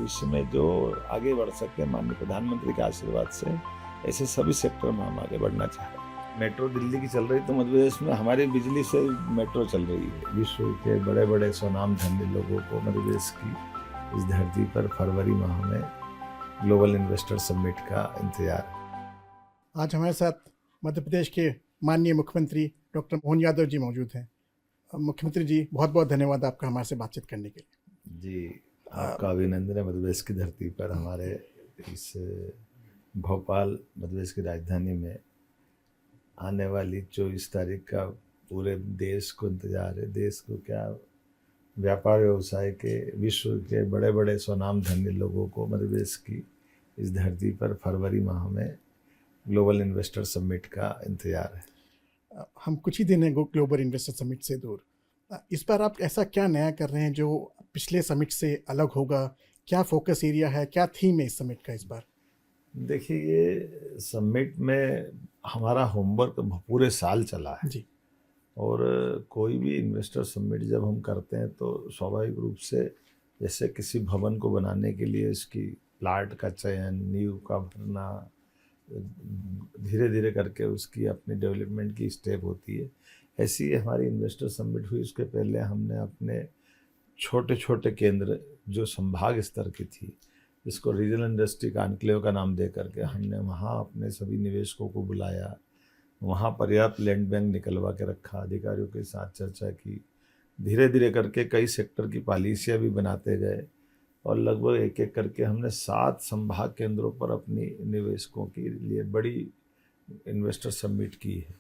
भविष्य में जो आगे बढ़ सकते हैं माननीय प्रधानमंत्री के आशीर्वाद से, ऐसे सभी सेक्टर में हम आगे बढ़ना चाह रहे हैं। मेट्रो दिल्ली की चल रही तो मध्य प्रदेश में हमारी बिजली से मेट्रो चल रही है। विश्व के बड़े बड़े स्वनाम धन्य लोगों को मध्य प्रदेश की इस धरती पर फरवरी माह में ग्लोबल इन्वेस्टर समिट का इंतजार है। आज हमारे साथ मध्य प्रदेश के माननीय मुख्यमंत्री डॉक्टर मोहन यादव जी मौजूद हैं। मुख्यमंत्री जी, बहुत बहुत धन्यवाद आपका हमारे से बातचीत करने के लिए। जी, आपका अभिनंदन है। मध्य प्रदेश की धरती पर हमारे इस भोपाल मध्य प्रदेश की राजधानी में आने वाली 24 तारीख का पूरे देश को इंतजार है। देश को क्या, व्यापार व्यवसाय के विश्व के बड़े बड़े स्वनाम धन्य लोगों को मध्य प्रदेश की इस धरती पर फरवरी माह में ग्लोबल इन्वेस्टर समिट का इंतजार है। हम कुछ ही दिन हैं ग्लोबल इन्वेस्टर समिट से दूर। इस बार आप ऐसा क्या नया कर रहे हैं जो पिछले समिट से अलग होगा? क्या फोकस एरिया है, क्या थीम है इस समिट का इस बार? देखिए, ये समिट में हमारा होमवर्क पूरे साल चला है जी। और कोई भी इन्वेस्टर समिट जब हम करते हैं तो स्वाभाविक रूप से जैसे किसी भवन को बनाने के लिए इसकी प्लाट का चयन, नींव का भरना, धीरे धीरे करके उसकी अपनी डेवलपमेंट की स्टेप होती है। ऐसी ही हमारी इन्वेस्टर समिट हुई। उसके पहले हमने अपने छोटे छोटे केंद्र जो संभाग स्तर की थी, जिसको रीजनल इंडस्ट्री कॉन्क्लेव का नाम दे करके हमने वहाँ अपने सभी निवेशकों को बुलाया, वहाँ पर्याप्त लैंड बैंक निकलवा के रखा, अधिकारियों के साथ चर्चा की, धीरे धीरे करके कई सेक्टर की पॉलिसियाँ भी बनाते गए और लगभग एक एक करके हमने 7 संभाग केंद्रों पर अपनी निवेशकों के लिए बड़ी इन्वेस्टर समिट की है।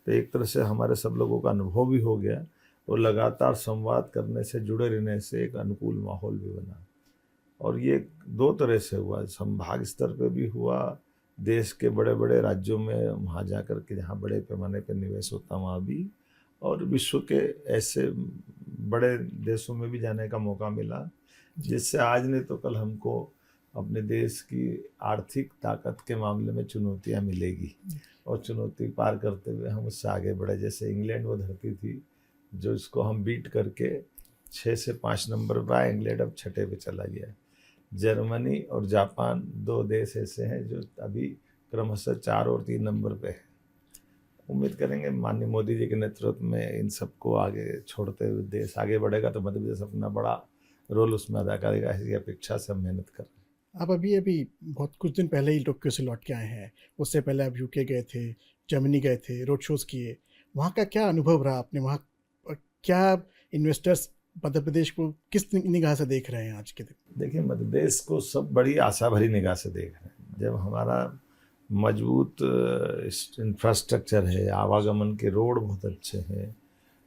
तो एक तरह से हमारे सब लोगों का अनुभव भी हो गया और लगातार संवाद करने से, जुड़े रहने से एक अनुकूल माहौल भी बना। और ये 2 तरह से हुआ, संभाग स्तर पे भी हुआ, देश के बड़े बड़े राज्यों में वहाँ जा कर के जहाँ बड़े पैमाने पर निवेश होता वहाँ भी, और विश्व के ऐसे बड़े देशों में भी जाने का मौका मिला, जिससे आज नहीं तो कल हमको अपने देश की आर्थिक ताकत के मामले में चुनौतियाँ मिलेगी और चुनौती पार करते हुए हम उससे आगे बढ़े। जैसे इंग्लैंड वो धरती थी जो इसको हम बीट करके 6 से 5 नंबर पर आए, इंग्लैंड अब 6ठे पे चला गया। जर्मनी और जापान 2 देश ऐसे हैं जो अभी क्रमशः 4 और 3 नंबर पे है। उम्मीद करेंगे माननीय मोदी जी के नेतृत्व में इन सबको आगे छोड़ते हुए देश आगे बढ़ेगा तो मध्य प्रदेश अपना बड़ा रोल उसमें अदा करेगा। ऐसी अपेक्षा से हम मेहनत कर रहे हैं। आप अभी बहुत कुछ दिन पहले ही टोक्यो से लौट के आए हैं। उससे पहले आप यूके गए थे, जर्मनी गए थे, रोड शोज़ किए। वहाँ का क्या अनुभव रहा? आपने वहाँ क्या इन्वेस्टर्स मध्य प्रदेश को किस निगाह से देख रहे हैं आज के दिन? देखिए, मध्य प्रदेश को सब बड़ी आशा भरी निगाह से देख रहे हैं। जब हमारा मजबूत इंफ्रास्ट्रक्चर है, आवागमन के रोड बहुत अच्छे हैं,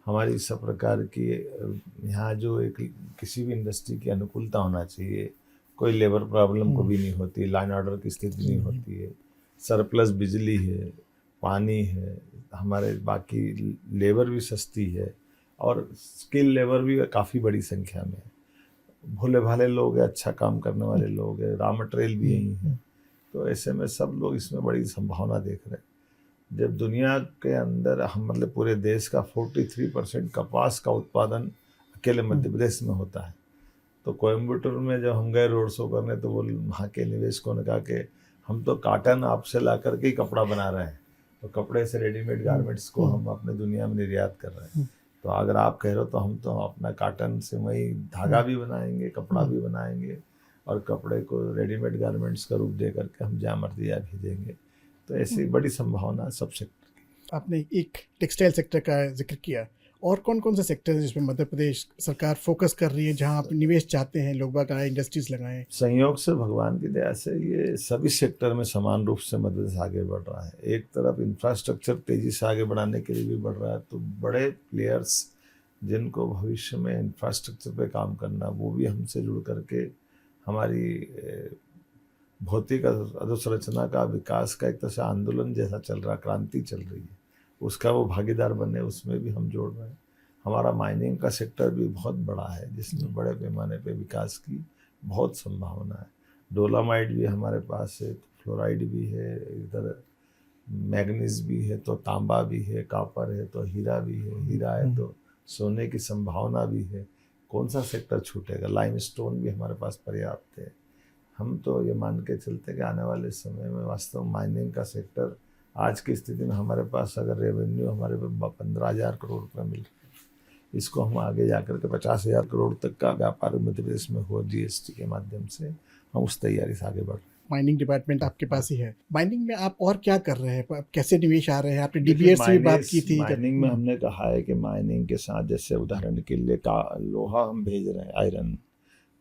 हमारी सब प्रकार की यहाँ जो एक किसी भी इंडस्ट्री की अनुकूलता होना चाहिए, कोई लेबर प्रॉब्लम को भी नहीं होती, लाइन ऑर्डर की स्थिति नहीं होती है, सरप्लस बिजली है, पानी है, हमारे बाकी लेबर भी सस्ती है और स्किल लेबर भी काफ़ी बड़ी संख्या में है, भोले भाले लोग हैं, अच्छा काम करने वाले लोग हैं, रॉ मटेरियल भी यही है। तो ऐसे में सब लोग इसमें बड़ी संभावना देख रहे हैं। जब दुनिया के अंदर हम मतलब पूरे देश का 43% कपास का उत्पादन अकेले मध्य प्रदेश में होता है, तो कोयम्बटूर में जब हम गए रोड शो करने तो वो वहाँ के निवेशकों ने कहा कि हम तो काटन आपसे ला करके ही कपड़ा बना रहे हैं, तो कपड़े से रेडीमेड गारमेंट्स को हम अपने दुनिया में निर्यात कर रहे हैं। तो अगर आप कह रहे हो तो हम तो अपना काटन से वही धागा भी बनाएंगे, कपड़ा भी बनाएंगे और कपड़े को रेडीमेड गारमेंट्स का रूप दे करके हम जहाँ मर्जी या भेजेंगे। तो ऐसी बड़ी संभावना सब सेक्टर की। आपने एक टेक्सटाइल सेक्टर का जिक्र किया, और कौन कौन से सेक्टर हैं जिसमें मध्य प्रदेश सरकार फोकस कर रही है, जहां आप निवेश चाहते हैं, लोग बाग आए, इंडस्ट्रीज लगाएं? संयोग से, भगवान की दया से ये सभी सेक्टर में समान रूप से मध्य प्रदेश आगे बढ़ रहा है। एक तरफ इंफ्रास्ट्रक्चर तेजी से आगे बढ़ाने के लिए भी बढ़ रहा है, तो बड़े प्लेयर्स जिनको भविष्य में इंफ्रास्ट्रक्चर पे काम करना, वो भी हमसे जुड़ करके हमारी भौतिक अधोसंरचना का विकास का एक तरह से आंदोलन जैसा चल रहा, क्रांति चल रही है, उसका वो भागीदार बने, उसमें भी हम जोड़ रहे हैं। हमारा माइनिंग का सेक्टर भी बहुत बड़ा है, जिसमें बड़े पैमाने पे विकास की बहुत संभावना है। डोलामाइट भी हमारे पास है, फ्लोराइड भी है, इधर मैग्नीज भी है, तो तांबा भी है, कॉपर है तो हीरा भी है, हीरा है तो सोने की संभावना भी है। कौन सा सेक्टर छूटेगा। लाइमस्टोन भी हमारे पास पर्याप्त है। हम तो ये मान के चलते कि आने वाले समय में वास्तव माइनिंग का सेक्टर आज की स्थिति में हमारे पास अगर रेवेन्यू हमारे पे 15,000 करोड़ रुपये मिल रहे हैं, इसको हम आगे जाकर के 50,000 करोड़ तक का व्यापार मध्य प्रदेश में हो जीएसटी के माध्यम से, हम उस तैयारी से आगे बढ़ रहे हैं। माइनिंग डिपार्टमेंट आपके पास ही है। माइनिंग में आप और क्या कर रहे हैं, आप कैसे निवेश आ रहे हैं? आपने देखिए, डीबीएस से भी बात की थी माइनिंग में हमने कहा है कि माइनिंग के साथ जैसे उदाहरण के लिए का लोहा हम भेज रहे हैं, आयरन,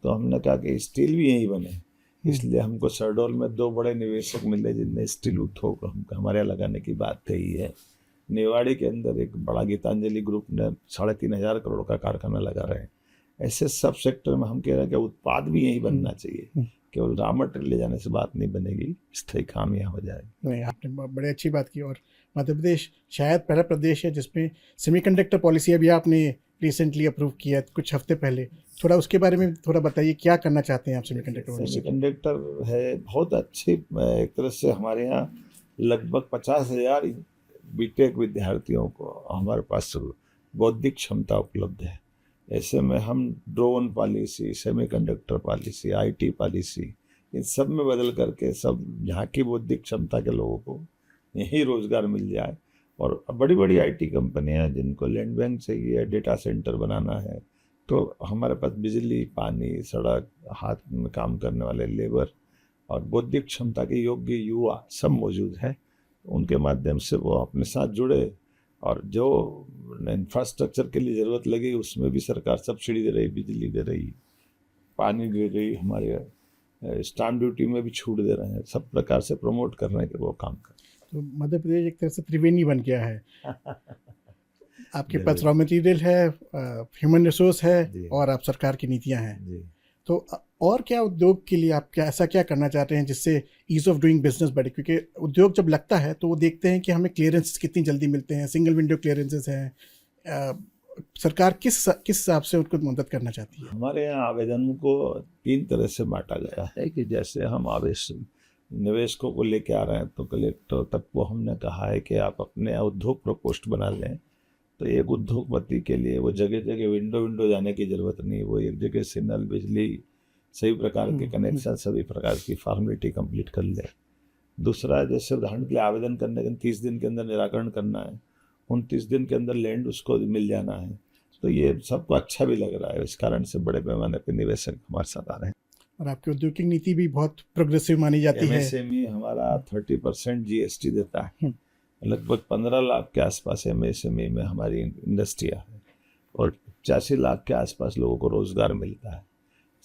तो हमने कहा कि स्टील भी यहीं बने, इसलिए हमको शहडोल में 2 बड़े निवेशक मिले जिनने स्टील उद्योग हमारे यहाँ लगाने की बात कही है। नेवाड़ी के अंदर एक बड़ा गीतांजलि ग्रुप ने 3,500 करोड़ का कारखाना लगा रहे हैं। ऐसे सब सेक्टर में हम कह रहे हैं कि उत्पाद भी यही बनना चाहिए, केवल रॉ मटेरियल ले जाने से बात नहीं बनेगी, स्थायी काम यहाँ हो जाएगी। नहीं, आपने बड़ी अच्छी बात की। और मध्य प्रदेश शायद पहला प्रदेश है जिसमें सेमीकंडक्टर पॉलिसी अभी आपने रिसेंटली अप्रूव किया कुछ हफ्ते पहले, थोड़ा उसके बारे में थोड़ा बताइए, क्या करना चाहते हैं आप सेमीकंडक्टर पॉलिसी? सेमीकंडक्टर है बहुत अच्छी, एक तरह से हमारे यहाँ लगभग 50,000 बीटेक विद्यार्थियों को हमारे पास बौद्धिक क्षमता उपलब्ध है। ऐसे में हम drone policy, semiconductor policy, IT policy, इन सब में बदल करके सब यहाँ की बौद्धिक क्षमता के लोगों को यही रोजगार मिल जाए। और बड़ी बड़ी आईटी कंपनियां हैं जिनको लैंड बैंक चाहिए, डेटा सेंटर बनाना है, तो हमारे पास बिजली, पानी, सड़क, हाथ में काम करने वाले लेबर और बौद्धिक क्षमता के योग्य युवा सब मौजूद हैं। उनके माध्यम से वो अपने साथ जुड़े और जो इंफ्रास्ट्रक्चर के लिए ज़रूरत लगी उसमें भी सरकार सब्सिडी दे रही, बिजली दे रही, पानी दे रही, हमारे स्टाम्प ड्यूटी में भी छूट दे रहे हैं, सब प्रकार से प्रमोट करने के वो काम कर। तो मध्य प्रदेश एक तरह से त्रिवेणी बन गया है। आपके पास रॉ मटेरियल है, ह्यूमन रिसोर्स है और आप सरकार की नीतियां हैं। तो और क्या उद्योग के लिए आप ऐसा क्या करना चाहते हैं जिससे ईज ऑफ डूइंग बिजनेस बढ़े? क्योंकि उद्योग जब लगता है तो वो देखते हैं कि हमें क्लियरेंस कितनी जल्दी मिलते हैं, सिंगल विंडो क्लियरेंसेस हैं। सरकार किस हिसाब से उनको मदद करना चाहती है? हमारे यहाँ आवेदन को 3 तरह से बांटा गया है कि जैसे हम निवेशकों को लेके आ रहे हैं तो कलेक्टर तक को हमने कहा है कि आप अपने उद्योग प्रकोष्ठ बना लें। तो एक उद्योगपति के लिए वो जगह जगह विंडो जाने की ज़रूरत नहीं, वो एक जगह से नल, बिजली, सभी प्रकार के कनेक्शन, सभी प्रकार की फॉर्मेलिटी कंप्लीट कर ले। दूसरा, जैसे उदाहरण के लिए आवेदन करने के 30 दिन के अंदर निराकरण करना है, 29 दिन के अंदर लैंड उसको मिल जाना है। तो ये सबको अच्छा भी लग रहा है, इस कारण से बड़े पैमाने पर निवेशक हमारे साथ आ रहे हैं। और आपकी औद्योगिक नीति भी बहुत प्रोग्रेसिव मानी जाती है। एमएसएमई हमारा 30% जीएसटी देता है, लगभग 15 लाख के आसपास एमएसएमई में हमारी इंडस्ट्रियाँ है और 85 लाख के आसपास लोगों को रोजगार मिलता है।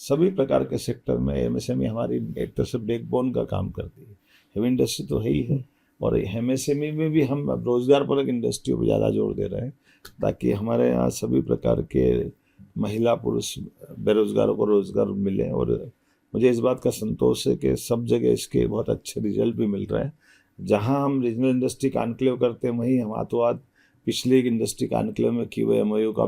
सभी प्रकार के सेक्टर में एमएसएमई हमारी एक तरह से बैकबोन का काम करती है। हेवी इंडस्ट्री तो है ही है और एमएसएमई में भी हम रोजगार परक इंडस्ट्रियों पर ज़्यादा जोर दे रहे हैं ताकि हमारे यहाँ सभी प्रकार के महिला पुरुष बेरोजगारों को रोजगार मिले। और मुझे इस बात का संतोष है कि सब जगह इसके बहुत अच्छे रिजल्ट भी मिल रहे हैं। जहां हम रीजनल इंडस्ट्री कॉन्क्लेव करते हैं वहीं हम हाथों हाथ पिछले एक इंडस्ट्री कॉन्क्लेव में किए हुए एमओयू का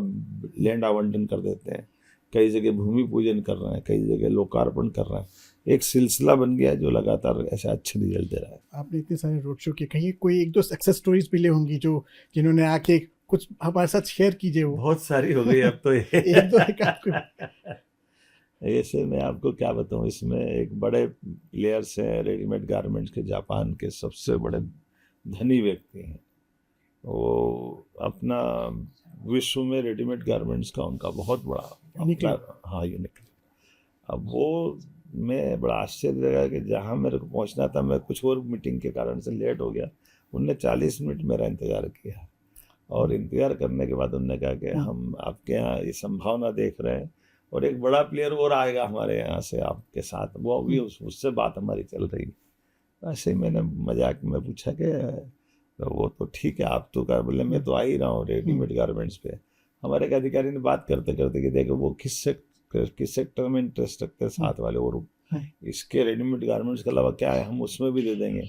लैंड आवंटन कर देते हैं। कई जगह भूमि पूजन कर रहे हैं, कई जगह लोकार्पण कर रहे हैं। एक सिलसिला बन गया है जो लगातार ऐसे अच्छे रिजल्ट दे रहा है। आपने इतने सारे रोड शो किए, कहीं कोई 1-2 सक्सेस स्टोरीज मिले होंगी जो जिन्होंने आके कुछ हमारे साथ शेयर कीजिए। वो बहुत सारी हो गई अब तो। एक दो ऐसे मैं आपको क्या बताऊं, इसमें एक बड़े प्लेयर्स हैं रेडीमेड गारमेंट्स के, जापान के सबसे बड़े धनी व्यक्ति हैं। वो अपना विश्व में रेडीमेड गारमेंट्स का उनका बहुत बड़ा यूनिक। अब वो मैं बड़ा आश्चर्य लगा कि जहाँ मेरे को पहुँचना था, मैं कुछ और मीटिंग के कारण से लेट हो गया। उनने 40 मिनट मेरा इंतज़ार किया और इंतज़ार करने के बाद उन्होंने कहा कि हम आपके यहाँ ये संभावना देख रहे हैं और एक बड़ा प्लेयर और आएगा हमारे यहाँ से आपके साथ, वो भी उससे बात हमारी चल रही। ऐसे ही मैंने मजाक में पूछा कि तो वो तो ठीक है, आप तो कर, बोले मैं तो आ ही रहा हूँ रेडीमेड गारमेंट्स पे। हमारे एक अधिकारी ने बात करते करते कि देखो वो किस सेक्टर में इंटरेस्ट रखते हैं साथ वाले, और इसके रेडीमेड गारमेंट्स के अलावा क्या है हम उसमें भी दे देंगे।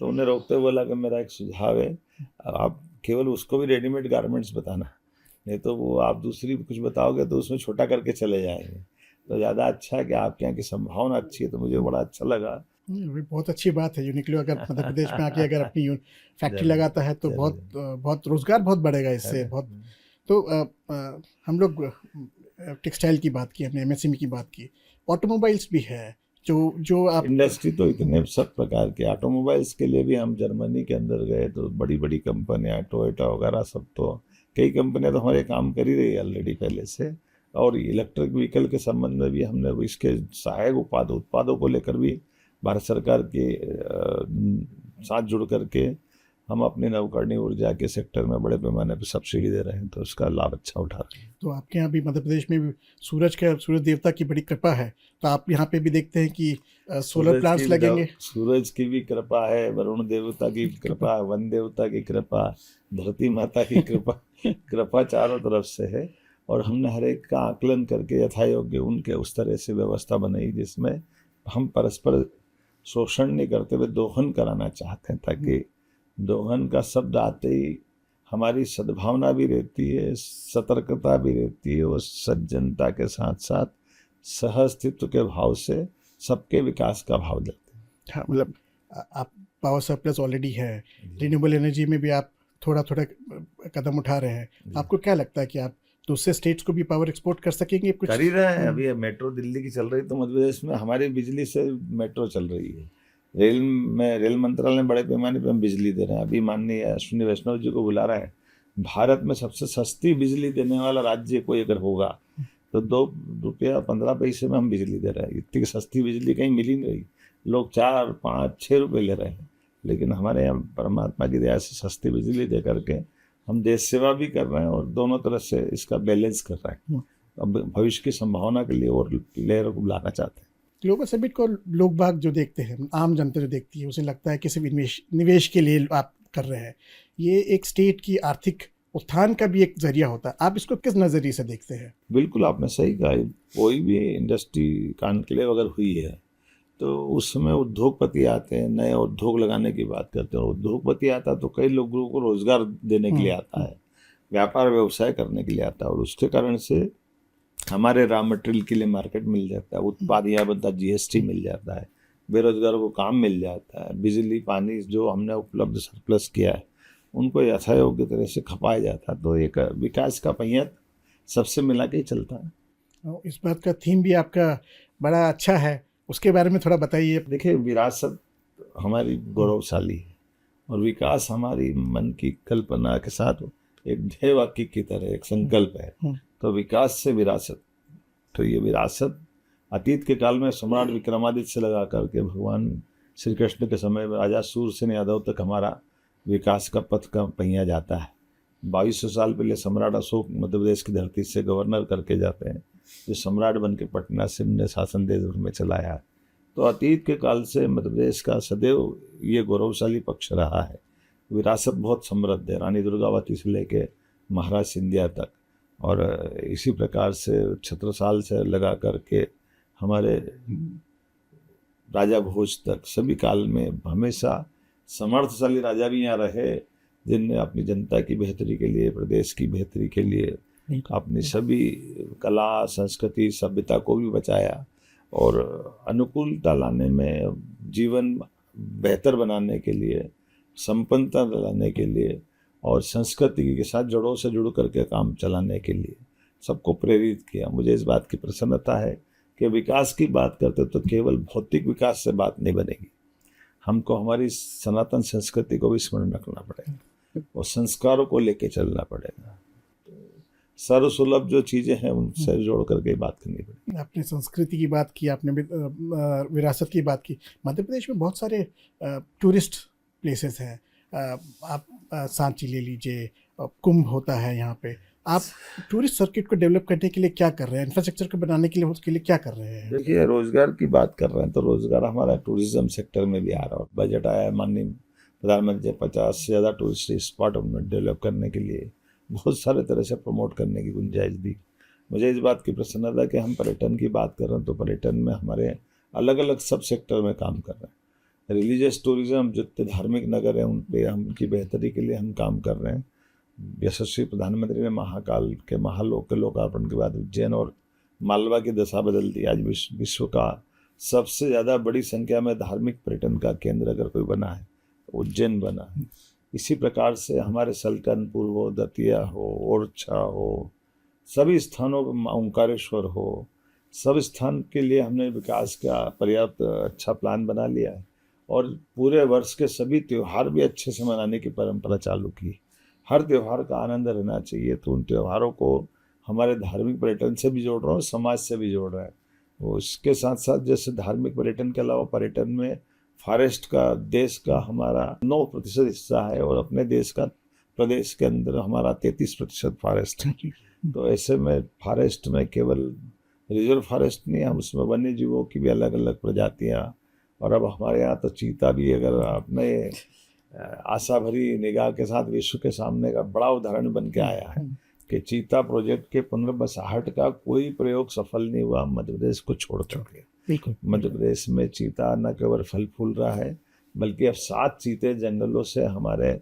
तो उन्हें रोकते हुए बोला कि मेरा एक सुझाव है, आप केवल उसको भी रेडीमेड गारमेंट्स बताना, नहीं तो वो आप दूसरी कुछ बताओगे तो उसमें छोटा करके चले जाएंगे। तो ज़्यादा अच्छा है कि आपके यहाँ की संभावना अच्छी है। तो मुझे बड़ा अच्छा लगा। बहुत अच्छी बात है। यूनिक्लो अगर मध्य प्रदेश में आके अगर अपनी फैक्ट्री लगाता है तो बहुत रोजगार बहुत बढ़ेगा इससे। बहुत तो हम लोग टेक्सटाइल की बात की, हमने एमएसएमई की बात की, ऑटोमोबाइल्स भी है जो जो आप इंडस्ट्री तो इतने सब प्रकार के, ऑटोमोबाइल्स के लिए भी हम जर्मनी के अंदर गए तो बड़ी बड़ी कंपनियां, टोयोटा वगैरह सब, तो कई कंपनियां तो हमारे काम कर ही रही है ऑलरेडी पहले से। और इलेक्ट्रिक व्हीकल के संबंध में भी हमने इसके सहायक उत्पादों को लेकर भी भारत सरकार के साथ जुड़ करके हम अपनी नवकरणीय ऊर्जा के सेक्टर में बड़े पैमाने पर सब्सिडी दे रहे हैं, तो उसका लाभ अच्छा उठा रहे हैं। तो आपके यहाँ भी मध्य प्रदेश में भी सूरज देवता की बड़ी कृपा है, तो आप यहाँ पे भी देखते हैं कि सोलर प्लांट्स लगेंगे। सूरज की भी कृपा है, वरुण देवता की कृपा, वन देवता की कृपा, धरती माता की कृपा चारों तरफ से है। और हमने हर एक का आकलन करके यथायोग्य उनके उस तरह से व्यवस्था बनाई जिसमें हम परस्पर शोषण नहीं करते हुए दोहन कराना चाहते हैं, ताकि दोहन का शब्द आते ही हमारी सद्भावना भी रहती है, सतर्कता भी रहती है, और सज्जनता के साथ साथ सहअस्तित्व के भाव से सबके विकास का भाव देते हैं। हाँ, मतलब आप पावर सरप्लस ऑलरेडी है, रिन्यूएबल एनर्जी में भी आप थोड़ा थोड़ा कदम उठा रहे हैं। आपको क्या लगता है कि आप दूसरे स्टेट्स को भी पावर एक्सपोर्ट कर सकेंगे? कुछ कर ही रहे हैं। अभी मेट्रो दिल्ली की चल रही, तो मध्य प्रदेश में हमारी बिजली से मेट्रो चल रही है। रेल मंत्रालय में बड़े पैमाने पर हम बिजली दे रहे हैं। अभी माननीय अश्विनी वैष्णव जी को बुला रहा है। भारत में सबसे सस्ती बिजली देने वाला राज्य कोई अगर होगा तो 2 रुपया 15 पैसे में हम बिजली दे रहे हैं। इतनी सस्ती बिजली कहीं मिल ही नहीं रही। लोग 4, 5, 6 रुपये ले रहे हैं, लेकिन हमारे यहाँ परमात्मा की दया से सस्ती बिजली दे करके हम देश सेवा भी कर रहे हैं और दोनों तरफ से इसका बैलेंस कर रहे हैं। अब भविष्य की संभावना के लिए और प्लेयर को बुलाना चाहते हैं। ग्लोबल समिट को लोग बाग जो देखते हैं, आम जनता जो देखती है, उसे लगता है कि सिर्फ निवेश के लिए आप कर रहे हैं। ये एक स्टेट की आर्थिक उत्थान का भी एक जरिया होता है। आप इसको किस नज़रिए से देखते हैं? बिल्कुल आपने सही कहा। कोई भी इंडस्ट्री कॉन्क्लेव अगर हुई है तो उस समय उद्योगपति आते हैं, नए उद्योग लगाने की बात करते हैं। उद्योगपति आता तो कई लोगों को रोजगार देने के लिए आता है, व्यापार व्यवसाय करने के लिए आता है, और उसके कारण से हमारे रॉ मटेरियल के लिए मार्केट मिल जाता है, उत्पाद यहाँ बनता, जीएसटी मिल जाता है, बेरोजगारों को काम मिल जाता है, बिजली पानी जो हमने उपलब्ध सरप्लस किया है उनको यथायोग्य तरह से खपाया जाता है। तो एक विकास का पहिया सबसे मिला के ही चलता है। इस बात का थीम भी आपका बड़ा अच्छा है, उसके बारे में थोड़ा बताइए। देखिए, विरासत हमारी गौरवशाली है और विकास हमारी मन की कल्पना के साथ एक ध्येय वाक्य की तरह एक संकल्प है। तो विकास से विरासत, तो ये विरासत अतीत के काल में सम्राट विक्रमादित्य से लगा करके भगवान श्री कृष्ण के समय में राजा सूरसेन यादव तक हमारा विकास का पथ का पहिया जाता है। 2200 साल पहले सम्राट अशोक मध्य प्रदेश की धरती से गवर्नर करके जाते हैं, जो सम्राट बन के पटना से ने शासन देश भर में चलाया है। तो अतीत के काल से मध्य प्रदेश का सदैव ये गौरवशाली पक्ष रहा है। विरासत बहुत समृद्ध है, रानी दुर्गावती से लेके महाराज सिंधिया तक, और इसी प्रकार से छत्रसाल से लगा करके हमारे राजा भोज तक सभी काल में हमेशा समर्थशाली राजा भी यहाँ रहे, जिनने अपनी जनता की बेहतरी के लिए, प्रदेश की बेहतरी के लिए अपनी सभी कला, संस्कृति, सभ्यता को भी बचाया और अनुकूलता लाने में, जीवन बेहतर बनाने के लिए, संपन्नता लाने के लिए और संस्कृति के साथ जड़ों से जुड़ करके काम चलाने के लिए सबको प्रेरित किया। मुझे इस बात की प्रसन्नता है कि विकास की बात करते तो केवल भौतिक विकास से बात नहीं बनेगी, हमको हमारी सनातन संस्कृति को भी स्मरण रखना पड़ेगा और संस्कारों को लेके चलना पड़ेगा। सर्वसुलभ जो चीज़ें हैं उनसे जोड़ करके बात करनी पड़ेगी। आपने संस्कृति की बात की, आपने विरासत की बात की। मध्य प्रदेश में बहुत सारे टूरिस्ट प्लेसेस हैं। आप सांची ले लीजिए, कुंभ होता है यहाँ पे। आप टूरिस्ट सर्किट को डेवलप करने के लिए क्या कर रहे हैं? इंफ्रास्ट्रक्चर को बनाने के लिए उसके लिए क्या कर रहे हैं? देखिए, रोजगार की बात कर रहे हैं तो रोजगार हमारा टूरिज्म सेक्टर में भी आ रहा है। बजट आया है माननीय प्रधानमंत्री 50 से ज़्यादा टूरिस्ट स्पॉट डेवलप करने के लिए, बहुत सारे तरह से प्रमोट करने की गुंजाइश दी। मुझे इस बात की प्रसन्नता है कि हम पर्यटन की बात कर रहे हैं तो पर्यटन में हमारे अलग अलग सब सेक्टर में काम कर रहे हैं। रिलीजियस टूरिज्म, जितने धार्मिक नगर हैं उन पे हम उनकी बेहतरी के लिए हम काम कर रहे हैं। यशस्वी प्रधानमंत्री ने महाकाल के महालोक के लोकार्पण के बाद उज्जैन और मालवा की दशा बदल दी। आज विश्व का सबसे ज़्यादा बड़ी संख्या में धार्मिक पर्यटन का केंद्र अगर कोई बना है तो उज्जैन बना है। इसी प्रकार से हमारे सल्कनपुर हो, दतिया हो, ओरछा हो, सभी स्थानों पर ओंकारेश्वर हो, सब स्थान के लिए हमने विकास का पर्याप्त अच्छा प्लान बना लिया है। और पूरे वर्ष के सभी त्यौहार भी अच्छे से मनाने की परंपरा चालू की। हर त्यौहार का आनंद रहना चाहिए, तो उन त्यौहारों को हमारे धार्मिक पर्यटन से भी जोड़ रहा हूँ, समाज से भी जोड़ रहा है। वो इसके साथ साथ जैसे धार्मिक पर्यटन के अलावा पर्यटन में फॉरेस्ट का देश का हमारा 9% हिस्सा है, और अपने देश का प्रदेश के अंदर हमारा 33% फॉरेस्ट है। तो ऐसे में फॉरेस्ट में केवल रिजर्व फॉरेस्ट नहीं, हम उसमें वन्य जीवों की भी अलग अलग प्रजातियाँ, और अब हमारे यहाँ तो चीता भी, अगर अपने आशा भरी निगाह के साथ विश्व के सामने का बड़ा उदाहरण बन के आया है कि चीता प्रोजेक्ट के पुनर्बसाहट का कोई प्रयोग सफल नहीं हुआ मध्य प्रदेश को छोड़ करके। बिल्कुल मध्य प्रदेश में चीता न केवल फल फूल रहा है, बल्कि अब 7 चीते जंगलों से हमारे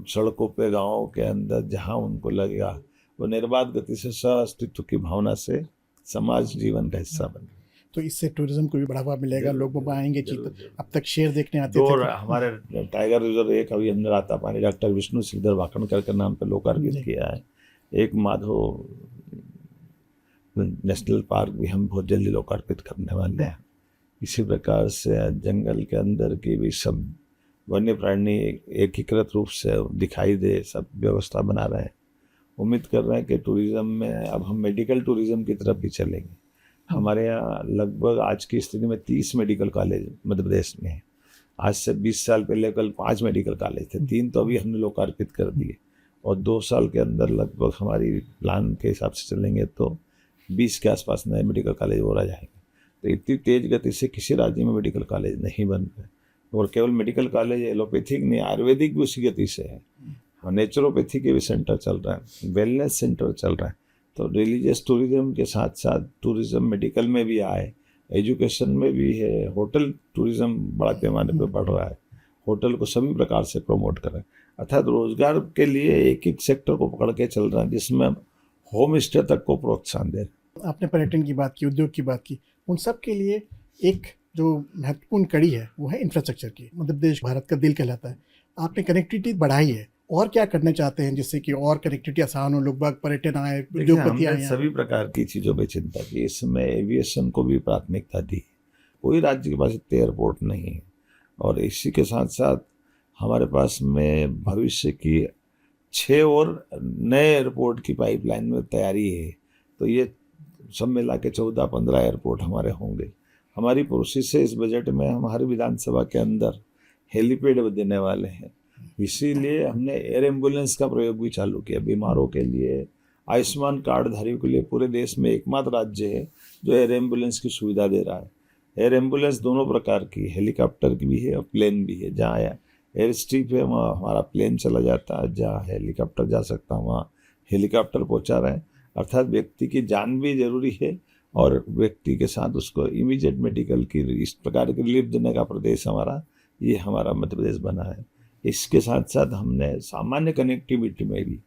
सड़कों पे गाँव के अंदर जहाँ उनको लगेगा वो निर्बाध गति से सह अस्तित्व की भावना से समाज जीवन का हिस्सा बन। तो इससे टूरिज्म को भी बढ़ावा मिलेगा, लोग वहाँ आएंगे। चीता अब तक शेर देखने आते दो थे। हमारे टाइगर रिजर्व, एक अभी हमने रातापानी डॉक्टर विष्णु श्रीधर वाकणकर के नाम पे लोकार्पित किया है। एक माधव नेशनल पार्क भी हम बहुत जल्दी लोकार्पित करने वाले हैं। इसी प्रकार से जंगल के अंदर की भी सब वन्य प्राणी एकीकृत रूप से दिखाई दे, सब व्यवस्था बना रहे हैं। उम्मीद कर रहे हैं कि टूरिज्म में अब हम मेडिकल टूरिज्म की तरफ भी चलेंगे। हमारे यहाँ लगभग आज की स्थिति में 30 मेडिकल कॉलेज मध्य प्रदेश में है। आज से 20 साल पहले कल 5 मेडिकल कॉलेज थे, 3 तो अभी हमने लोकार्पित कर दिए, और 2 साल के अंदर लगभग हमारी प्लान के हिसाब से चलेंगे तो 20 के आसपास नए मेडिकल कॉलेज और आ जाएंगे। तो इतनी तेज गति से किसी राज्य में मेडिकल कॉलेज नहीं बन रहे, और केवल मेडिकल कॉलेज एलोपैथिक नहीं, आयुर्वेदिक भी उसी गति से है। नेचुरोपैथी के भी सेंटर चल रहा है, वेलनेस सेंटर चल रहा है। तो रिलीजियस टूरिज्म के साथ साथ टूरिज्म मेडिकल में भी आए, एजुकेशन में भी है, होटल टूरिज्म बड़ा पैमाने पर बढ़ रहा है। होटल को सभी प्रकार से प्रमोट करें, अर्थात रोजगार के लिए एक एक सेक्टर को पकड़ के चल रहा है, जिसमें होम स्टे तक को प्रोत्साहन दे रहे हैं। आपने पर्यटन की बात की, उद्योग की बात की, उन सब के लिए एक जो महत्वपूर्ण कड़ी है वो है इंफ्रास्ट्रक्चर की। मध्य प्रदेश भारत का दिल कहलाता है। आपने कनेक्टिविटी बढ़ाई है, और क्या करना चाहते हैं जिससे कि और कनेक्टिविटी आसान हो, लोग बाग पर्यटन आए, उद्योगपति आए? सभी प्रकार की चीज़ों पे चिंता की, इसमें एविएशन को भी प्राथमिकता दी। कोई राज्य के पास इतने एयरपोर्ट नहीं है, और इसी के साथ साथ हमारे पास में भविष्य की 6 और नए एयरपोर्ट की पाइपलाइन में तैयारी है। तो ये सब मिला के 14-15 एयरपोर्ट हमारे होंगे। हमारी कोशिश से इस बजट में हम हर विधानसभा के अंदर हेलीपैड देने वाले हैं। इसीलिए हमने एयर एम्बुलेंस का प्रयोग भी चालू किया। बीमारों के लिए, आयुष्मान कार्ड धारियों के लिए पूरे देश में एकमात्र राज्य है जो एयर एम्बुलेंस की सुविधा दे रहा है। एयर एम्बुलेंस दोनों प्रकार की, हेलीकॉप्टर की भी है और प्लेन भी है। जहाँ एयर स्ट्रिप है वहाँ हमारा प्लेन चला जाता है, जहाँ हेलीकॉप्टर जा सकता है वहाँ हेलीकॉप्टर पहुँचा रहे हैं। अर्थात व्यक्ति की जान भी जरूरी है, और व्यक्ति के साथ उसको इमीडिएट मेडिकल की इस प्रकार की रिलीफ देने का प्रदेश हमारा, ये हमारा मध्य प्रदेश बना है। इसके साथ साथ हमने सामान्य कनेक्टिविटी में भी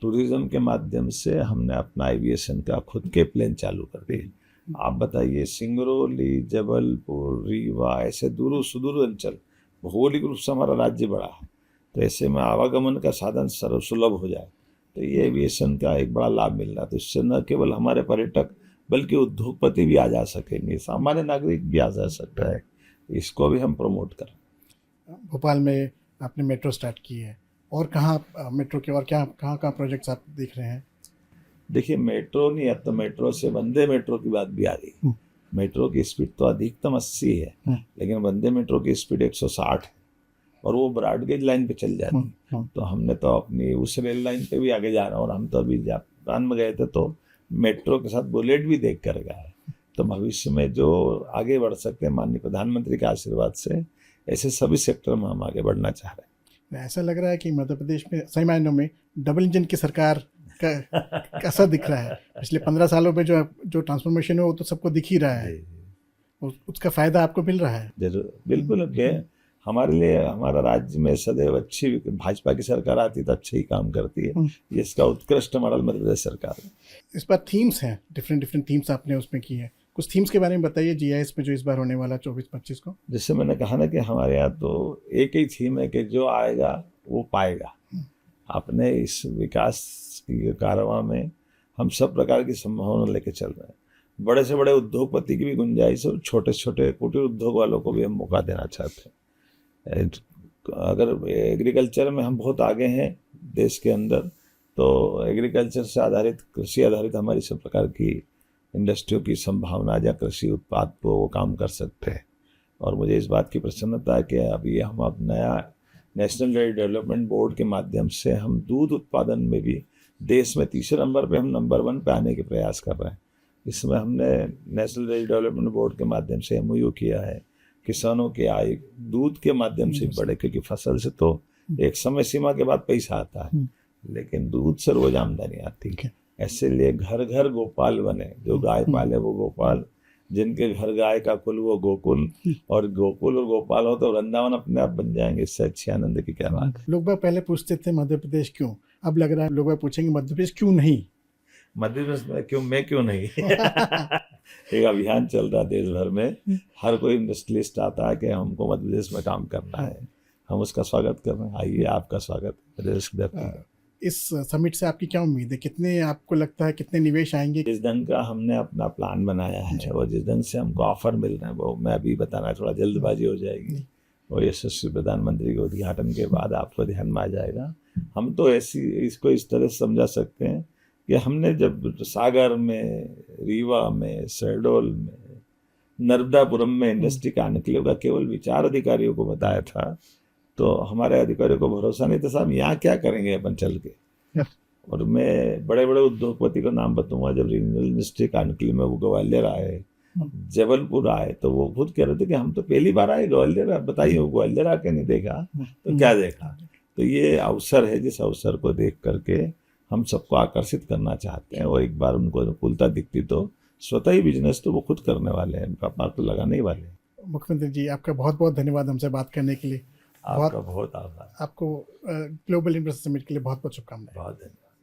टूरिज्म के माध्यम से हमने अपना एविएशन का खुद के प्लेन चालू कर दिए। आप बताइए, सिंगरौली, जबलपुर, रीवा, ऐसे दूर सुदूर अंचल, भौगोलिक रूप से हमारा राज्य बड़ा है, तो ऐसे में आवागमन का साधन सर्वसुलभ हो जाए तो ये एविएशन का एक बड़ा लाभ मिल रहा है। तो इससे न केवल हमारे पर्यटक बल्कि उद्योगपति भी आ जा सकेंगे, सामान्य नागरिक भी आ जा सकता है। इसको भी हम प्रमोट करें। भोपाल में आपने मेट्रो स्टार्ट की है, और कहाँ मेट्रो के और क्या कहाँ प्रोजेक्ट्स आप देख रहे हैं? देखिए, मेट्रो नहीं, अब तो मेट्रो से वंदे मेट्रो की बात भी आ रही। मेट्रो की स्पीड तो अधिकतम 80 है, लेकिन वंदे मेट्रो की स्पीड 160 है, और वो ब्रॉडगेज लाइन पे चल जाती है। तो हमने तो अपनी उस रेल लाइन पे भी आगे जा रहे हैं, और हम तो अभी जापान में गए थे तो मेट्रो के साथ बुलेट भी देख कर गए। तो भविष्य में जो आगे बढ़ सकते हैं माननीय प्रधानमंत्री के आशीर्वाद से, ऐसे सभी सेक्टर में हम आगे बढ़ना चाह रहे हैं। ऐसा लग रहा है कि मध्य प्रदेश में सही मायनों में डबल इंजन की सरकार का असर दिख रहा है। पिछले 15 सालों में जो ट्रांसफॉर्मेशन है वो तो सबको दिख ही रहा है, उसका फायदा आपको मिल रहा है। जरूर, बिल्कुल। हमारे लिए हमारा राज्य में सदैव अच्छी भाजपा की सरकार आती तो अच्छे ही काम करती है। इसका उत्कृष्ट मॉडल मध्य प्रदेश सरकार है। इस बार थीम्स हैं, डिफरेंट थीम्स आपने उसमें की है। कुछ थीम्स के बारे में बताइए जीआईएस में जो इस बार होने वाला 24-25 को। जैसे मैंने कहा ना कि हमारे यहाँ तो एक ही थीम है कि जो आएगा वो पाएगा। आपने इस विकास की कारवां में हम सब प्रकार की संभावना लेके चल रहे हैं। बड़े से बड़े उद्योगपति की भी गुंजाइश है, छोटे से छोटे कुटीर उद्योग वालों को भी हम मौका देना चाहते हैं। अगर एग्रीकल्चर में हम बहुत आगे हैं देश के अंदर, तो एग्रीकल्चर से आधारित, कृषि आधारित हमारी सब प्रकार की इंडस्ट्रियों की संभावना या कृषि उत्पाद पर वो काम कर सकते हैं। और मुझे इस बात की प्रसन्नता है कि अभी हम अब नया नेशनल डेयरी डेवलपमेंट बोर्ड के माध्यम से हम दूध उत्पादन में भी देश में तीसरे नंबर पे, हम नंबर 1 पे आने के प्रयास कर रहे हैं। इसमें हमने नेशनल डेयरी डेवलपमेंट बोर्ड के माध्यम से MOU किया है। किसानों की आय दूध के माध्यम से बढ़े, क्योंकि फसल से तो एक समय सीमा के बाद पैसा आता है, लेकिन दूध से रोज आमदनी आती है। ऐसे लिए घर घर गोपाल बने, जो गाय पाले वो गोपाल, जिनके घर गाय का कुल वो गोकुल, और गोकुल और गोपाल हो तो वृंदावन अपने आप बन जाएंगे। इससे अच्छी आनंद की क्या बात है। लोग बाग पहले पूछते थे मध्य प्रदेश क्यों, अब लग रहा है लोग बाग पूछेंगे मध्य प्रदेश क्यों नहीं। मध्य प्रदेश में क्यों, मैं क्यों नहीं एक अभियान चल रहा देश भर में, हर कोई इंडस्ट्रियलिस्ट आता है कि हमको मध्य प्रदेश में काम करना है, हम उसका स्वागत कर रहे हैं। आइए, आपका स्वागत प्रदेश में। इस समिट से आपकी क्या उम्मीद है, कितने आपको लगता है कितने निवेश आएंगे? जिस ढंग का हमने अपना प्लान बनाया है और जिस ढंग से हमको ऑफर मिल रहे हैं, वो मैं अभी बताना थोड़ा जल्दबाजी हो जाएगी, और यशस्वी प्रधानमंत्री के उद्घाटन के बाद आपको ध्यान में आ जाएगा। हम तो इसको इस तरह से समझा सकते हैं कि हमने जब सागर में, रीवा में, शहडोल में, नर्मदापुरम में इंडस्ट्री का आने के लिए केवल विचार अधिकारियों को बताया था, तो हमारे अधिकारियों को भरोसा नहीं था, साहब यहाँ क्या करेंगे अपन चल के। और मैं बड़े बड़े उद्योगपति का नाम बताऊंगा, जब रीजनल इंडस्ट्री काउंसिल में वो ग्वालियर आए, जबलपुर आए, तो वो खुद कह रहे थे कि हम तो पहली बार आए ग्वालियर, आप बताइए वो ग्वालियर आके नहीं देखा तो क्या देखा। तो ये अवसर है, जिस अवसर को देख करके हम सबको आकर्षित करना चाहते हैं, और एक बार उनको अनुकूलता दिखती तो स्वतः ही बिजनेस तो वो खुद करने वाले हैं, उनका पार तो लगाने ही वाले हैं। मुख्यमंत्री जी, आपका बहुत बहुत धन्यवाद हमसे बात करने के लिए। आपका बहुत आभार। आपको ग्लोबल इन्वेस्टर समिट के लिए बहुत बहुत शुभकामनाएं। बहुत धन्यवाद।